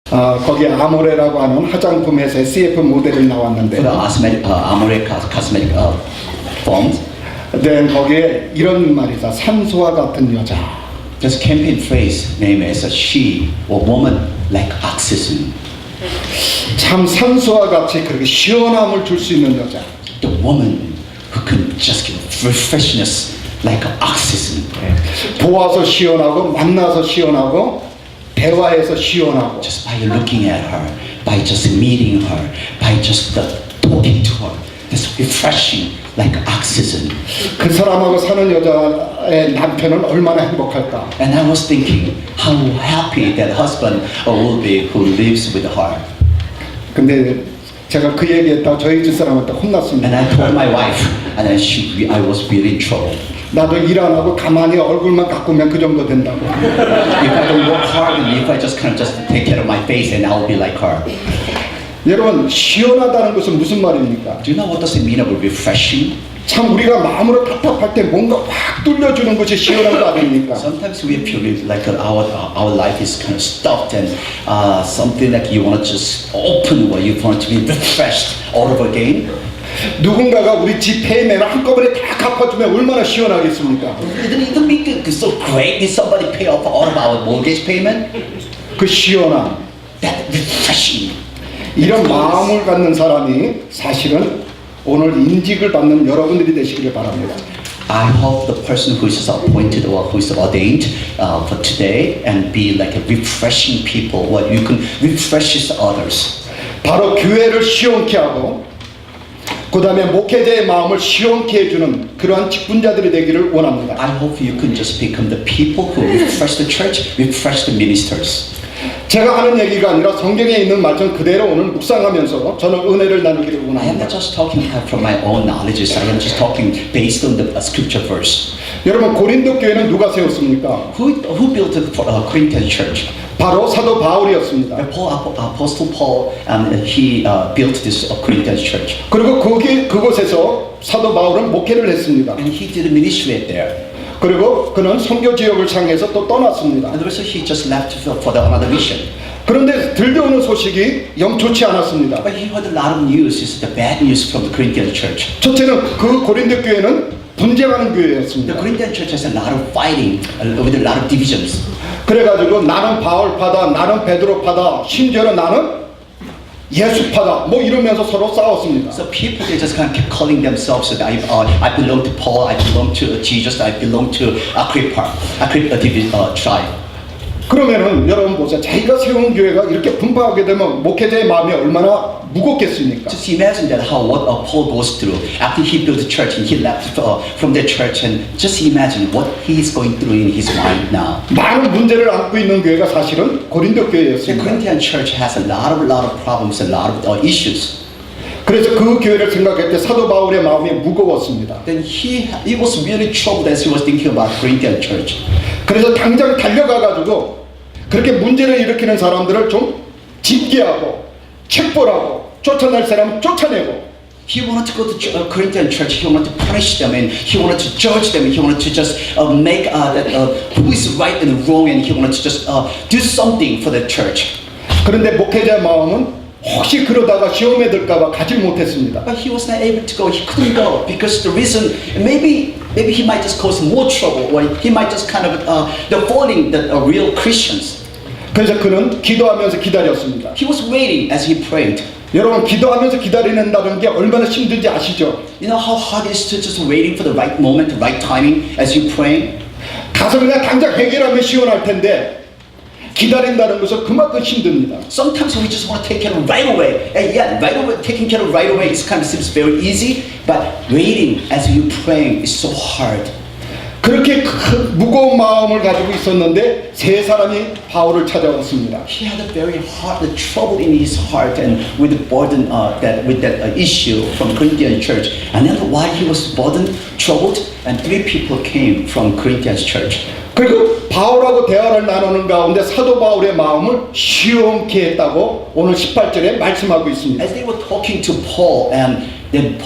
거기에 아모레라고 하는 화장품 회사 CF 모델이 나왔는데, For the Amore cosmetic forms, 거기에 이런 말이다. 산소와 같은 여자. this campaign phrase name is she or woman like oxygen. 참 산소와 같이 그렇게 시원함을 줄 수 있는 여자. The woman who can just give refreshness like oxygen. 보아서 시원하고 만나서 시원하고 대화해서 시원하고. Just by looking at her, by just meeting her, by just talking to her, it's refreshing like oxygen. 그 사람하고 사는 여자의 남편은 얼마나 행복할까. And I was thinking how happy that husband will be who lives with her. 근데 제가 그 얘기했다고 저희 집 사람한테 And 혼났습니다. I told my wife, and I was really in trouble. 나도 일 안 하고 가만히 얼굴만 가꾸면 그 정도 된다고. If I don't work hard and if I just kind of just take care of my face and I'll be like her. 여러분, 시원하다는 것은 무슨 말입니까? Do you know what does it mean about refreshing? 참 우리가 마음으로 답답할 때 뭔가 확 뚫려주는 것이 시원한 거 아닙니까? Sometimes we feel like our life is kind of stuffed and something like you want to just open where you want to be refreshed all over again. 누군가가 우리 집 페이맨을 한꺼번에 다 갚아주면 얼마나 시원하겠습니까? It make it so great if somebody pay off all of our mortgage payment. 그 시원함, That refreshing. 이런 마음을 갖는 사람이 사실은 오늘 인직을 받는 여러분들이 되시기를 바랍니다. I hope the person who is appointed or who is ordained for today and be like a refreshing people, where you can refresh others. 바로 교회를 시원케 하고 그 다음에 목회자의 마음을 시원케 해주는 그러한 직분자들이 되기를 원합니다. I hope you can just become the people who refresh the church, refresh the ministers. 제가 하는 얘기가 아니라 성경에 있는 말씀 그대로 오늘 묵상하면서 저는 은혜를 나누기를 I am 원합니다. not just talking from my own knowledge. I am just talking based on the scripture verse. 여러분, 고린도 교회는 누가 세웠습니까? Who built the Corinthian church? 바로 사도 바울이었습니다. Apostle Paul, he built this Corinthian church. 그리고 그곳에서 사도 바울은 목회를 했습니다. And he did a ministry there. 그리고 그는 선교 지역을 향해서 또 떠났습니다. And also he just left for another mission. 그런데 들려오는 소식이 영 좋지 않았습니다. But he heard a lot of news. It's the bad news from the Corinthian church. 첫째는 그 고린도 교회는 분쟁하는 The 교회였습니다. Corinthian church has a lot of fighting with a lot of divisions. 그래가지고 나는 바울파다, 나는 베드로파다, 심지어는 나는 예수파다, 뭐 이러면서 서로 싸웠습니다. So people they just kind of kept calling themselves that I belong to Paul, I belong to Jesus, I belong to Agrippa tribe. 그러면은 여러분 보세요. 자기가 세운 교회가 이렇게 분파하게 되면 목회자의 마음이 얼마나 무겁겠습니까? Just imagine that how what Paul goes through after he built the church and he left from the church, and just imagine what he's going through in his mind now. 많은 문제를 안고 있는 교회가 사실은 고린도 The 교회였습니다. Corinthian church has a lot of problems, a lot of issues. 그래서 그 교회를 생각할 때 사도 바울의 마음이 무거웠습니다. Then he was really troubled as he was thinking about Corinthian church. 그래서 당장 달려가가지고 그렇게 문제를 일으키는 사람들을 좀 징계하고 책벌하고 쫓아낼 사람 쫓아내고. He wanted to go to Corinthian church. He wanted to punish them, and he wanted to judge them. He wanted to just make who is right and wrong, and he wanted to just do something for the church. 그런데 목회자의 마음은 혹시 그러다가 시험에 들까봐 가지 못했습니다. But he was not able to go. He couldn't go because the reason maybe he might just cause more trouble, or he might just kind of falling the real Christians. 그래서 그는 기도하면서 기다렸습니다. He was waiting as he prayed. 여러분, 기도하면서 기다리는다는 게 얼마나 힘든지 아시죠? You know how hard it is to just waiting for the right moment, the right timing as you pray? 가서 그냥 당장 해결하면 시원할 텐데 기다린다는 것은 그만큼 힘듭니다. Sometimes we just want to take care of right away. And yeah, right away, taking care of right away is kind of seems very easy, but waiting as you praying is so hard. 그렇게 큰 무거운 마음을 가지고 있었는데 세 사람이 바울을 찾아왔습니다. He had a very hard trouble in his heart and with the burden with that issue from Corinthian church. And then while he was burdened, troubled, and 3 people came from Corinthian church. 그리고 바울하고 대화를 나누는 가운데 사도 바울의 마음을 시원케 했다고 오늘 18절에 말씀하고 있습니다. As they were talking to Paul, and then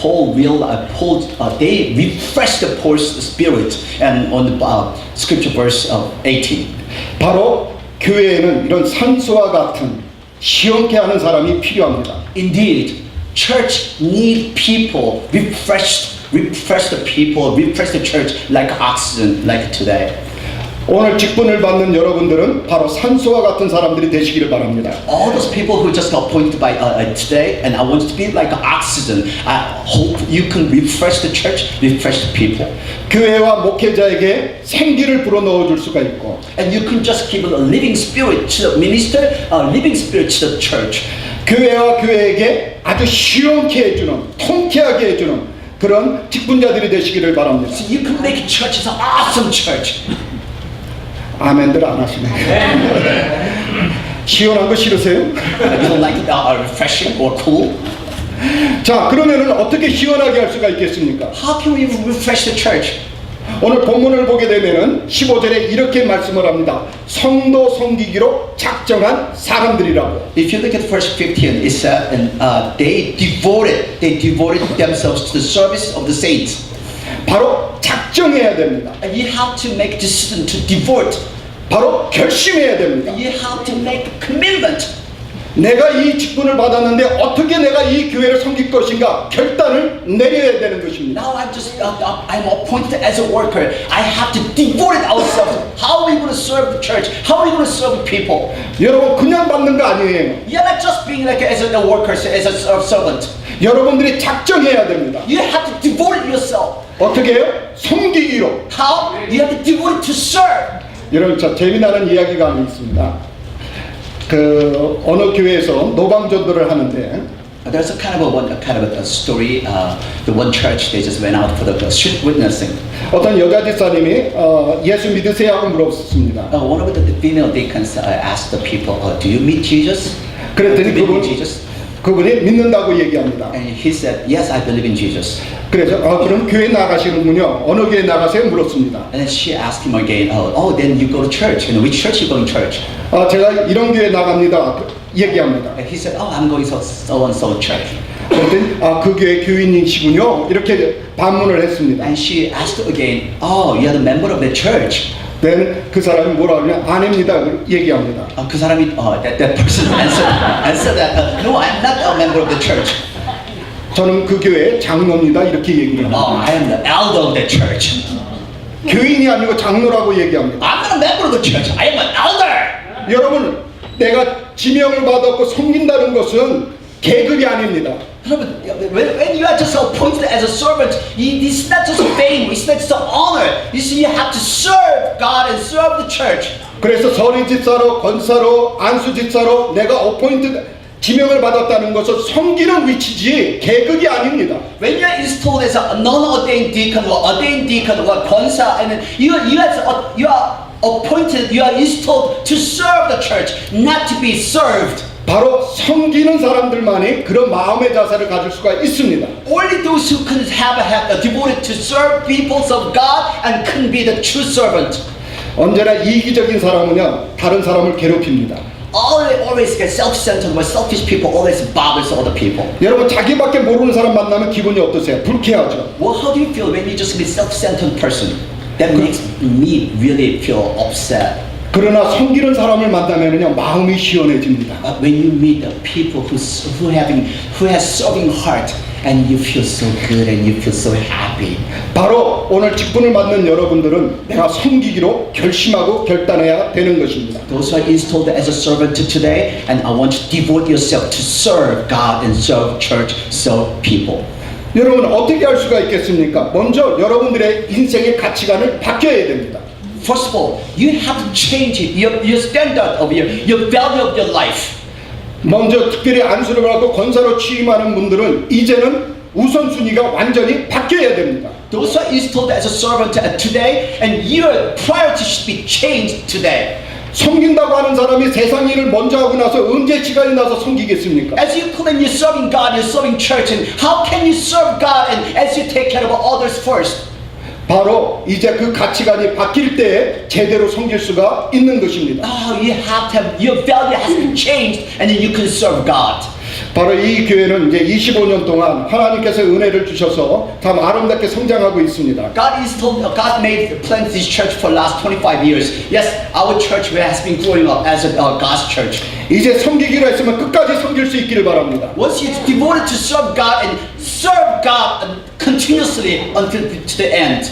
they refreshed Paul's spirit, and on the scripture verse 18. 바로 교회에는 이런 산소와 같은 시원케 하는 사람이 필요합니다. Indeed, church need people, refresh the people, refresh the church like oxygen, like today. 오늘 직분을 받는 여러분들은 바로 산소와 같은 사람들이 되시기를 바랍니다. All those people who just got appointed by today, and I want you to be like oxygen. I hope you can refresh the church, refresh the people. 교회와 목회자에게 생기를 불어넣어 줄 수가 있고 And you can just give a living spirit to the minister, a living spirit to the church. 교회와 교회에게 아주 시원케 해주는 통쾌하게 해주는 그런 직분자들이 되시기를 바랍니다. So you can make churches an awesome church. 아멘들 안 하시네. 시원한 거 싫으세요? You don't like it refreshing or cool? 자, 그러면은 어떻게 시원하게 할 수가 있겠습니까? How can we refresh the church? 오늘 본문을 보게 되면은 15절에 이렇게 말씀을 합니다. 성도 섬기기로 작정한 사람들이라고. If you look at verse 15, it said, and they devoted themselves to the service of the saints. 바로 작정해야 됩니다. And you have to make decision to devote. 바로 결심해야 됩니다. You have to make commitment. 내가 이 직분을 받았는데 어떻게 내가 이 교회를 섬길 것인가 결단을 내려야 되는 것입니다. Now I'm appointed as a worker. I have to devote ourselves. How are we going to serve the church? How are we going to serve the people? 여러분 그냥 받는 거 아니에요. You're not just being like as a worker, as a servant. 여러분들이 작정해야 됩니다. You have to devote yourself. 어떻게 해요? 섬기기로. How? You have to devote to serve. 여러분 저 재미나는 이야기가 하나 있습니다. 그 어느 교회에서 노방전도를 하는데 There's a kind of a story. The one church they just went out for the street witnessing. 어떤 여자 집사님이 예수 믿으세요 하고 물었습니다. One of the female deacons asked the people, "Do you meet Jesus? 그랬더니 Do you believe in Jesus?" 그분이 믿는다고 얘기합니다. And he said, "Yes, I believe in Jesus." 그래서 그럼 교회 나가시는군요. 어느 교회 나가세요? 물었습니다. And then she asked him again, then you go to church. And which church you go to church? 제가 이런 교회 나갑니다. 얘기합니다. And he said, I'm going to so and so church. 그랬더니 그 교회 교인이시군요. 이렇게 반문을 했습니다. And she asked again, you're the member of the church. then 그 사람이 뭐라 그러냐? 아닙니다. 얘기합니다. 그 사람이 that person answered that, no, I'm not a member of the church. 저는 그 교회 장로입니다. 이렇게 얘기를 합니다. I am the elder of the church. 교인이 아니고 장로라고 얘기합니다. I'm not a member of the church. I am an elder. 여러분, 내가 지명을 받았고 섬긴다는 것은 계급이 아닙니다. 여러분, when you are just appointed as a servant, it's not just fame, it's not just honor. You see, you have to serve God and serve the church. 그래서 서리 집사로, 권사로, 안수 집사로 내가 어포인트 지명을 받았다는 것은 섬기는 위치지 계급이 아닙니다. When you are installed as a non-ordained deacon or ordained deacon or 권사, and you are appointed, you are installed to serve the church, not to be served. 바로 섬기는 사람들만이 그런 마음의 자세를 가질 수가 있습니다. Only those who can have devoted to serve people of God and can be the true servant. 언제나 이기적인 사람은요 다른 사람을 괴롭힙니다. Always get self-centered, where selfish people always bothers other people. 여러분 자기밖에 모르는 사람 만나면 기분이 어떠세요? 불쾌하죠. Well, how do you feel when you just meet self-centered person? That makes me really feel upset. 그러나 섬기는 사람을 만나면은요 마음이 시원해집니다. When you meet the people who has serving heart, and you feel so good and you feel so happy. 바로 오늘 직분을 맡는 여러분들은 내가 섬기기로 결심하고 결단해야 되는 것입니다. Those who are installed as a servant today, and I want you to devote yourself to serve God and serve church, serve people. 여러분 어떻게 할 수가 있겠습니까? 먼저 여러분들의 인생의 가치관을 바뀌어야 됩니다. First of all, you have to change your standard of your value of your life. 먼저 특별히 안수를 받고 권사로 취임하는 분들은 이제는 우선순위가 완전히 바뀌어야 됩니다. Those who are installed as a servant today, and your priority should be changed today. 섬긴다고 하는 사람이 세상 일을 먼저 하고 나서 언제 시간이 나서 섬기겠습니까? As you claim you're serving God, you're serving church, and how can you serve God and as you take care of others first? 바로 이제 그 가치관이 바뀔 때 제대로 섬길 수가 있는 것입니다. You have to have, your value has been changed, and then you can serve God. 바로 이 교회는 이제 25년 동안 하나님께서 은혜를 주셔서 참 아름답게 성장하고 있습니다. God made plans this church for last 25 years. Yes, our church has been growing up as a God's church. 이제 섬기기로 했으면 끝까지 섬길 수 있기를 바랍니다. Once you're devoted to serve God and serve God continuously until to the end,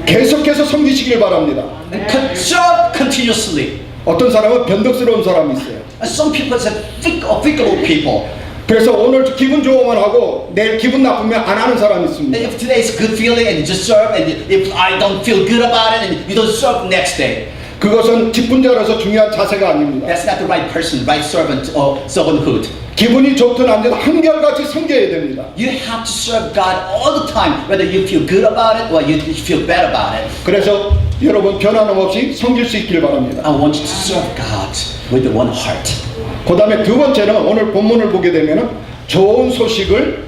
계속해서 섬기시길 바랍니다. and serve continuously. 어떤 사람은 변덕스러운 사람이 있어요. And some people are fickle people. 그래서 오늘 기분 좋으면 하고 내일 기분 나쁘면 안 하는 사람이 And 있습니다. if today is good feeling and you just serve, and if I don't feel good about it, and you don't serve next day, 그것은 직분자로서 중요한 자세가 아닙니다. that's not the right person, right servant or servanthood. 기분이 좋든 안 좋든 한결같이 섬겨야 됩니다. You have to serve God all the time, whether you feel good about it or you feel bad about it. 그래서 여러분 변함없이 섬길 수 있기를 바랍니다. I want you to serve God with one heart. 그 다음에 두 번째는 오늘 본문을 보게 되면 좋은 소식을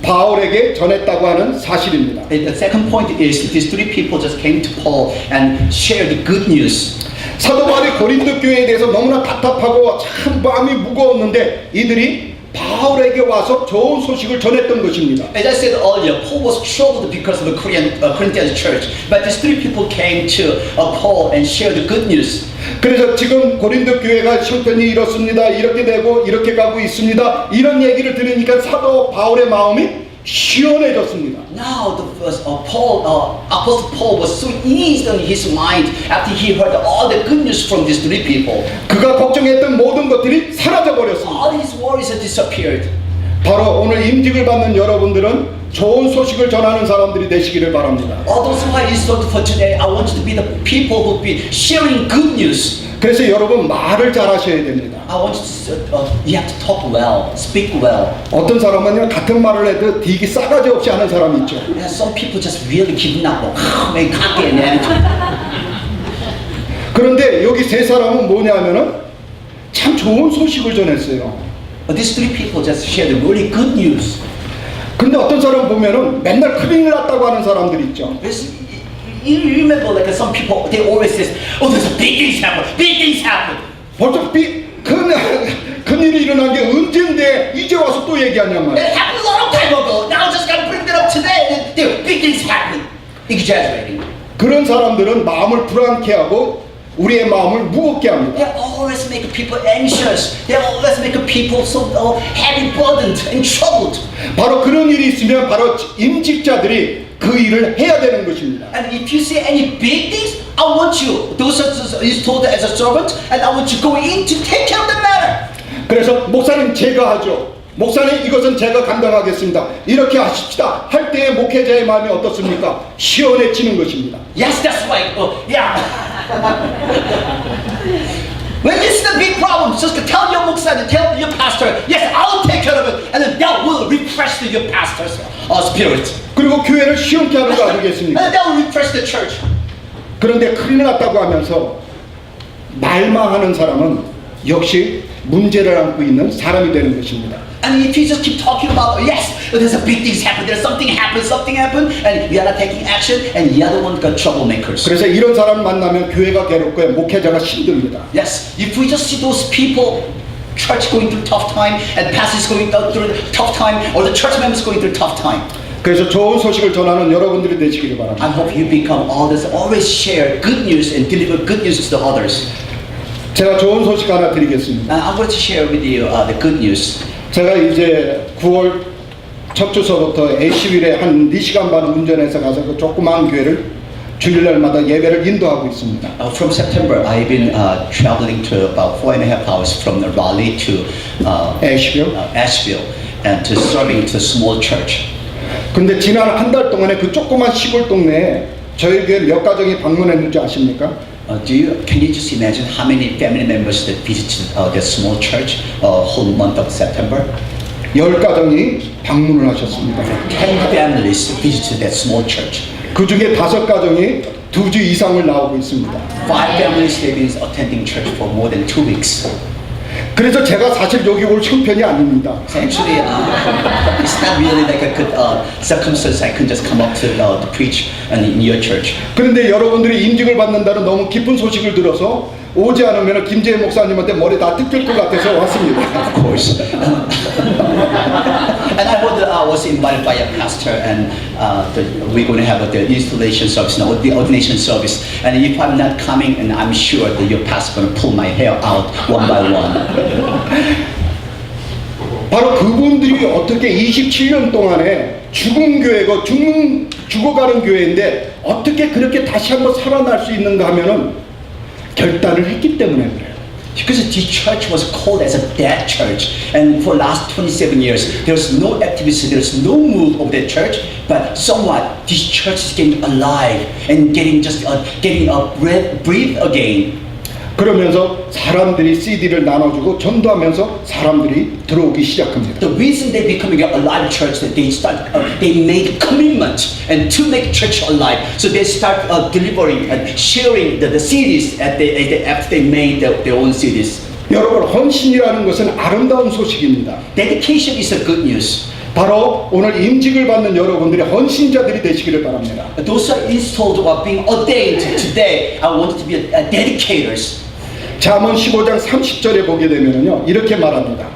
바울에게 전했다고 하는 사실입니다. And the second point is these three people just came to Paul and shared the good news. 사도 바울이 고린도 교회에 대해서 너무나 답답하고 참 마음이 무거웠는데 이들이 바울에게 와서 좋은 소식을 전했던 것입니다. As I said earlier, Paul was troubled because of the Corinthian church. But these three people came to Paul and shared the good news. 그래서 지금 고린도 교회가 형편이 이렇습니다. 이렇게 되고 이렇게 가고 있습니다. 이런 얘기를 들으니까 사도 바울의 마음이 시원해졌습니다. Now Apostle Paul was so eased on his mind after he heard all the good news from these three people. 그가 걱정했던 모든 것들이 사라져 버렸습니다. All his worries had disappeared. 바로 오늘 임직을 받는 여러분들은 좋은 소식을 전하는 사람들이 되시기를 바랍니다. All those who are installed for today, I want you to be the people who be sharing good news. 그래서 여러분 말을 잘하셔야 됩니다. I want you to, you have to talk well, speak well. 어떤 사람은요 같은 말을 해도 되게 싸가지 없이 하는 사람이 있죠. Yeah, some people just really giving up, make cocky and attitude. 그런데 여기 세 사람은 뭐냐면은 참 좋은 소식을 전했어요. But these three people just shared really good news. 근데 어떤 사람 보면은 맨날 큰일 났다고 하는 사람들이 있죠. You remember, like some people, they always say, "Oh, there's big things happen. Big things happen." 벌써 큰일이 일어난 게 언젠데 이제 와서 또 얘기하냔 말이야. It happened a long time ago. Now just gotta bring it up today. And there, big things happen. Exaggerating. 그런 사람들은 마음을 불안케 하고 우리의 마음을 무겁게 합니다. They always make people anxious. They always make people so heavy burdened and troubled. 바로 그런 일이 있으면 바로 임직자들이 그 일을 해야 되는 것입니다. And if you see any big things, I want you, those is told as a servant, and I want you to go in to take care of the matter. 그래서 목사님 제가 하죠. 목사님 이것은 제가 감당하겠습니다. 이렇게 하십시다. 할 때의 목회자의 마음이 어떻습니까? 시원해지는 것입니다. Yes, that's right. Yeah. When you see the big problem, just tell your 목사, tell your pastor, yes, I'll take care of it, and then that will refresh your pastor's spirit. 그리고 교회를 시원케 하는 거 아니겠습니까? And that will refresh the church. 그런데 큰일 났다고 하면서 말만 하는 사람은 역시 문제를 안고 있는 사람이 되는 것입니다. And if you just keep talking about, yes, there's a big things happen, there's something happened, and we are not taking action, and the other one got troublemakers. 그래서 이런 사람 만나면 교회가 괴롭고요, 목회자가 힘듭니다. Yes, if we just see those people, church going through tough time, and pastors going through tough time, or the church members going through tough time. 그래서 좋은 소식을 전하는 여러분들이 되시기를 바랍니다. I hope you become others, always share good news and deliver good news to the others. 제가 좋은 소식 하나 드리겠습니다. And I'm going to share with you the good news. 제가 이제 9월 첫 주서부터 애쉬빌에 한 4시간 반 운전해서 가서 그 조그마한 교회를 주일날마다 예배를 인도하고 있습니다. From September, I've been traveling to about 4.5 hours from Raleigh to 애쉬빌. Asheville and to serving to a small church. 근데 지난 한 달 동안에 그 조그만 시골 동네에 저희 교회 몇 가정이 방문했는지 아십니까? Can you just imagine how many family members that visited that small church whole month of September? 10가정이 방문을 하셨습니다. 10 families visited that small church. 그 중에 5가정이 2주 이상을 나오고 있습니다. 5 families they've been attending church for more than 2 weeks. 그래서 제가 사실 여기 올 형편이 아닙니다. So actually, it's not really like a good circumstance. I can just come up to preach in your church. 그런데 여러분들이 임직을 받는다는 너무 기쁜 소식을 들어서 오지 않으면 김재희 목사님한테 머리 다 뜯길 것 같아서 왔습니다. Of course. And I was invited by a pastor, and we're going to have the installation service, no, the ordination service. And if I'm not coming, and I'm sure that your pastor going to pull my hair out one by one. 바로 그분들이 어떻게 27년 동안에 죽은 교회고 죽어가는 교회인데 어떻게 그렇게 다시 한번 살아날 수 있는가 하면은 결단을 했기 때문에 그래요. Because this church was called as a dead church, and for last 27 years, there's no activity, there's no move of the church, but somewhat this church is getting alive and getting breathe again. 그러면서 사람들이 CD를 나눠주고 전도하면서 사람들이 들어오기 시작합니다. The reason they becoming a alive church that they made commitment and to make church alive. So they start delivering and sharing the CDs after they made their own CDs. 여러분, 헌신이라는 것은 아름다운 소식입니다. Dedication is a good news. 바로 오늘 임직을 받는 여러분들이 헌신자들이 되시기를 바랍니다. Those who are installed or being ordained today, I want to be dedicators. 잠언 15장 30절에 보게 되면요 이렇게 말합니다.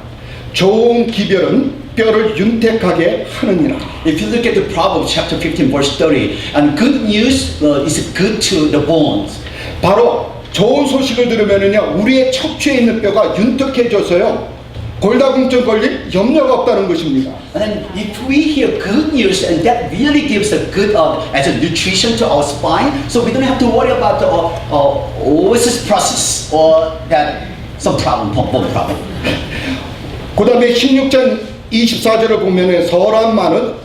좋은 기별은 뼈를 윤택하게 하느니라. If you look at the Proverbs chapter 15 verse 30, and good news is good to the bones. 바로 좋은 소식을 들으면요 우리의 척추에 있는 뼈가 윤택해져서요 골다공증 걸릴 염려가 없다는 것입니다. And then if we hear good news, and that really gives a good as a nutrition to our spine, so we don't have to worry about osteoporosis or that some problem, bone problem. 그 다음에 16장 24절을 보면 선한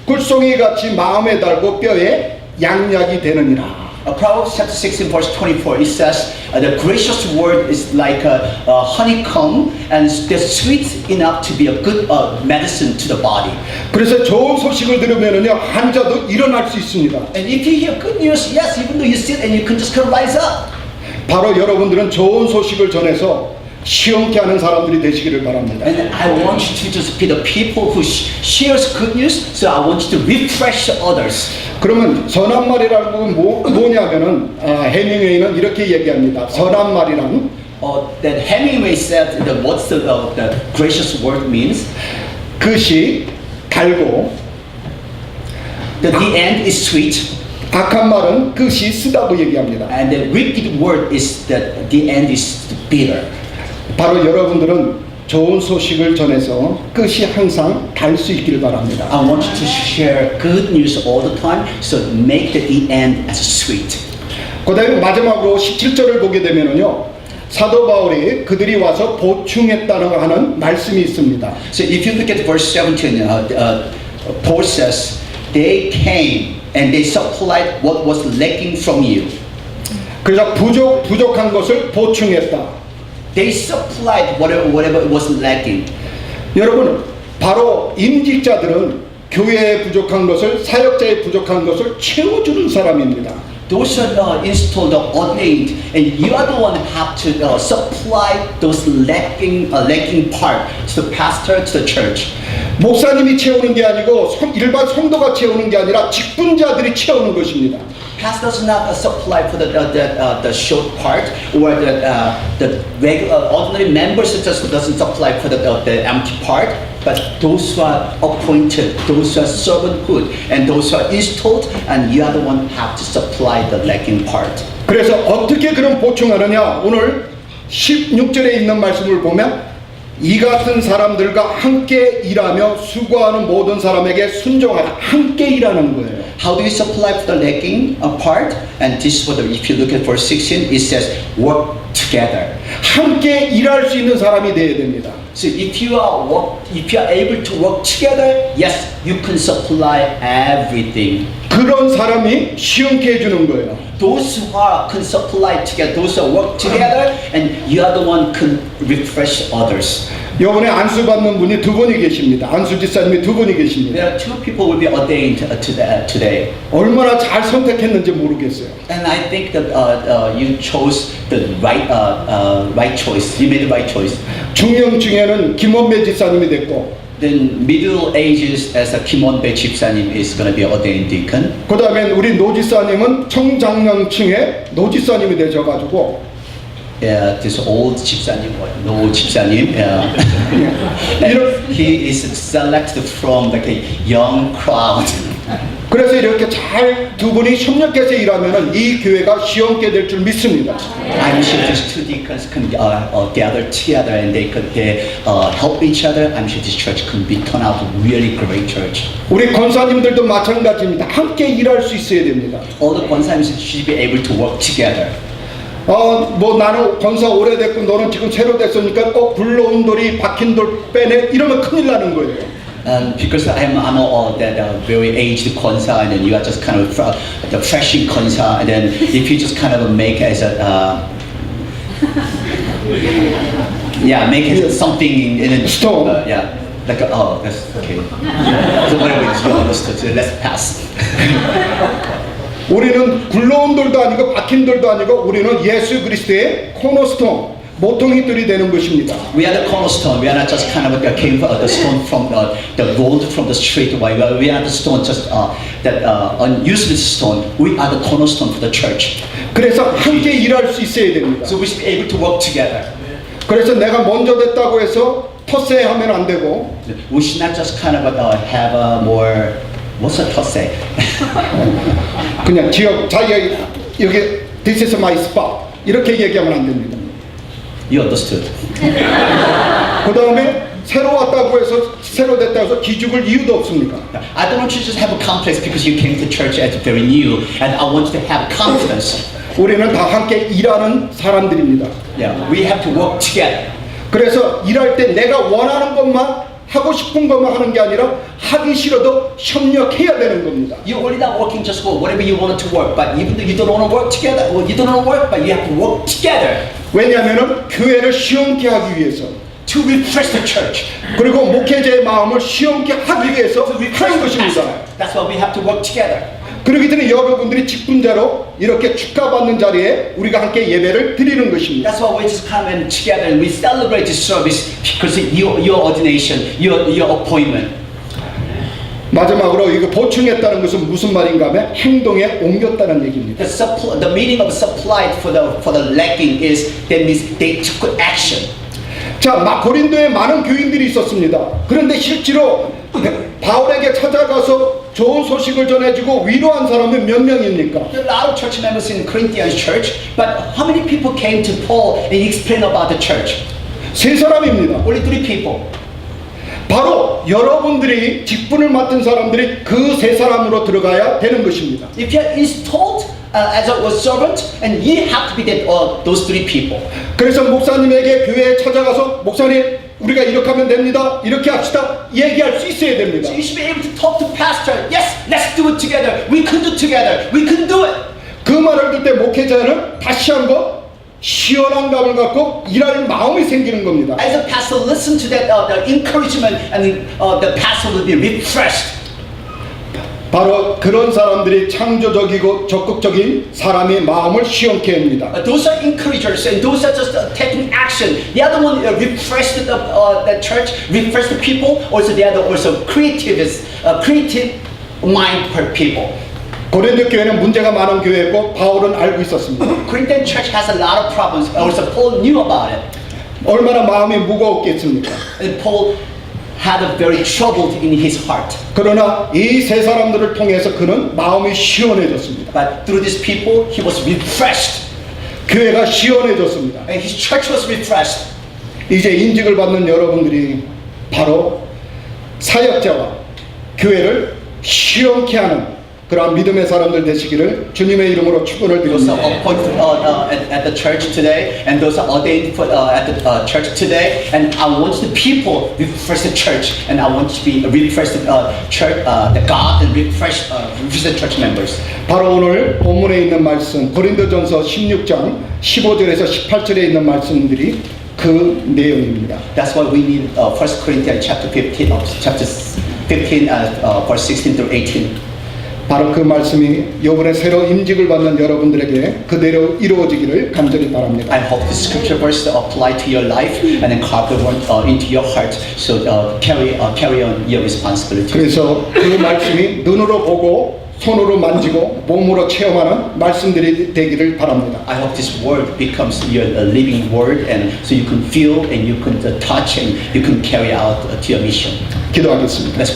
꿀송이 같이 마음에 달고 뼈에 양약이 되느니라. Proverbs chapter 16 verse 24, it says the gracious word is like a honeycomb, and they're sweet enough to be a good medicine to the body. 그래서 좋은 소식을 들으면요 환자도 일어날 수 있습니다. And if you hear good news, yes, even though you sit and you can just rise up. 바로 여러분들은 좋은 소식을 전해서 시원케 하는 사람들이 되시기를 바랍니다. And I want you to just be the people who shares good news. So I want you to refresh others. 그러면 선한 말이라고 뭐냐면은 해밍웨이는 이렇게 얘기합니다. 선한 말이란 That Hemingway said that what's the gracious word means. 그것이 달고 That the end is sweet. 악한 말은 그것이 쓰다고 얘기합니다. And the wicked word is that the end is bitter. 바로 여러분들은 좋은 소식을 전해서 끝이 항상 달 수 있기를 바랍니다. I want you to share good news all the time, so make the end as sweet. 그다음에 마지막으로 17절을 보게 되면은요. 사도 바울이 그들이 와서 보충했다는 하는 말씀이 있습니다. So if you look at verse 17, Paul says, they came and they supplied what was lacking from you. 그래서 부족한 것을 보충했다. They supplied whatever was lacking. 여러분, 바로 임직자들은 교회에 부족한 것을 사역자의 부족한 것을 채워주는 사람입니다. Those are installed or ordained, and you are the one who have to supply those lacking part to the pastor, to the church. 목사님이 채우는 게 아니고 일반 성도가 채우는 게 아니라 직분자들이 채우는 것입니다. Pastor does not supply for the short part, or the regular ordinary members just doesn't supply for the empty part. But those who are appointed, those who are servanthood, and those who are installed, and you are the one who have to supply the lacking part. 그래서 어떻게 그런 보충하느냐? 오늘 16절에 있는 말씀을 보면 이 같은 사람들과 함께 일하며 수고하는 모든 사람에게 순종하라. 함께 일하는 거예요. How do you supply for the lacking part? And this is what if you look at verse 16, it says work together. 함께 일할 수 있는 사람이 되어야 됩니다. So if you are able to work together, yes, you can supply everything. 그런 사람이 시원케 해주는 거예요. Those who can supply together, those who work together, and you are the one can refresh others. 이번에 안수 받는 분이 두 분이 계십니다. 안수 집사님이 두 분이 계십니다. There are two people will be ordained today. 얼마나 잘 선택했는지 모르겠어요. And I think that you chose the right choice. You made the right choice. 중령 중에는 김원배 집사님이 됐고, Then middle ages as a 김원배 집사님 is going to be ordained deacon. 그 다음에 우리 노 집사님은 청장년층에 노 집사님이 되셔가지고 Yeah, this old 집사님, no 집사님. Yeah. And he is selected from like a young crowd. 그래서 이렇게 잘 두 분이 협력해서 일하면 이 교회가 시원케 될 줄 믿습니다. I'm sure these two deacons can gather together and they could help each other. I'm sure this church can be turn out a really great church. 우리 권사님들도 마찬가지입니다. 함께 일할 수 있어야 됩니다. All the 권사님s should be able to work together. 뭐 나는 권사 오래됐고 너는 지금 새로 됐으니까 꼭 굴러온 돌이 박힌 돌 빼내 이러면 큰일 나는 거예요. Because I'm that very aged konsa, and then you are just kind of the freshing konsa, and then if you just kind of make as a make it something in a Stone. Yeah, like that's okay. So whatever it is, you understood. So let's pass. 우리는 굴러온 돌도 아니고 박힌 돌도 아니고 우리는 예수 그리스도의 코너스톤 모퉁이들이 되는 것입니다. We are the cornerstone. We are not just kind of came the stone from the road from the street. We are the stone, just that unuseless stone. We are the cornerstone for the church. 그래서 함께 일할 수 있어야 됩니다. So we should be able to work together. 그래서 내가 먼저 됐다고 해서 텃세하면 안 되고 We should not just kind of have a more what's a tosse? 그냥 지역 자기가 여기 This is my spot 이렇게 얘기하면 안 됩니다. You understood. 그 다음에 새로 왔다고 해서 새로 됐다고 해서 기죽을 이유도 없습니까? I don't want you to just have a complex because you came to church as very new, and I want you to have confidence. 우리는 다 함께 일하는 사람들입니다. Yeah, we have to work together. 그래서 일할 때 내가 원하는 것만 하고 싶은 것만 하는 게 아니라 하기 싫어도 협력해야 되는 겁니다. You're only not working just for whatever you want to work, but even though you don't want to work together, or you don't want to work, but you have to work together. 왜냐하면 교회를 시원케 하기 위해서 To refresh the church. 그리고 목회자의 마음을 시원케 하기 위해서 하는 것입니다. That's why we have to work together. 그렇기 때문에 여러분들이 직분자로 이렇게 축하받는 자리에 우리가 함께 예배를 드리는 것입니다. That's why we just come in together and we celebrate this service because of your ordination, your appointment. 마지막으로 이거 보충했다는 것은 무슨 말인가 하면 행동에 옮겼다는 얘기입니다. The meaning of supplied for the lacking is that means they took action. 자, 고린도에 많은 교인들이 있었습니다. 그런데 실제로 바울에게 찾아가서 좋은 소식을 전해주고 위로한 사람은 몇 명입니까? There are a lot of church members in Corinthians church, but how many people came to Paul and explained about the church? 세 사람입니다. Only 3 people. 바로 여러분들이 직분을 맡은 사람들이 그 세 사람으로 들어가야 되는 것입니다. If you are installed as a servant, and you have to be that, those 3 people. 그래서 목사님에게 교회에 찾아가서 목사님 우리가 이렇게 하면 됩니다. 이렇게 합시다. 얘기할 수 있어야 됩니다. So you should be able to talk to pastor. Yes, let's do it together. We can do it together. We can do it. 그 말을 듣을 때 목회자는 다시 한번 시원한 감을 갖고 일할 마음이 생기는 겁니다. As a pastor, listen to that the encouragement, and the pastor will be refreshed. 바로 그런 사람들이 창조적이고 적극적인 사람의 마음을 시원케 합니다. Those are encouragers, and those are just taking action. The other one refreshed the church, refreshed the people. Also, the other also creative mind per people. 고린도 교회는 문제가 많은 교회였고 바울은 알고 있었습니다. Corinthian church has a lot of problems. Also, Paul knew about it. 얼마나 마음이 무거웠겠습니까? And Paul had a very troubled in his heart. 그러나 이 세 사람들을 통해서 그는 마음이 시원해졌습니다. But through these people, he was refreshed. 교회가 시원해졌습니다. And his church was refreshed. 이제 인직을 받는 여러분들이 바로 사역자와 교회를 시원케 하는 그러한 믿음의 사람들 되시기를 주님의 이름으로 축원을 Those are 드립니다. appointed at the church today, and those are ordained at the church today. And I want the people refresh the church, and I want to be refresh the church, the God, and refresh the church members. 바로 오늘 본문에 있는 말씀 고린도전서 16장 15절에서 18절에 있는 말씀들이 그 내용입니다. That's why we need 1 Corinthians chapter 15, verse 16 through 18. 바로 그 말씀이 이번에 새로 임직을 받는 여러분들에게 그대로 이루어지기를 간절히 바랍니다. I hope this scripture verse apply to your life and then carve into your heart. So carry on your responsibility. 그래서 그 말씀이 눈으로 보고 손으로 만지고 몸으로 체험하는 말씀들이 되기를 바랍니다. I hope this word becomes your living word, and so you can feel and you can touch and you can carry out to your mission. 기도하겠습니다. Let's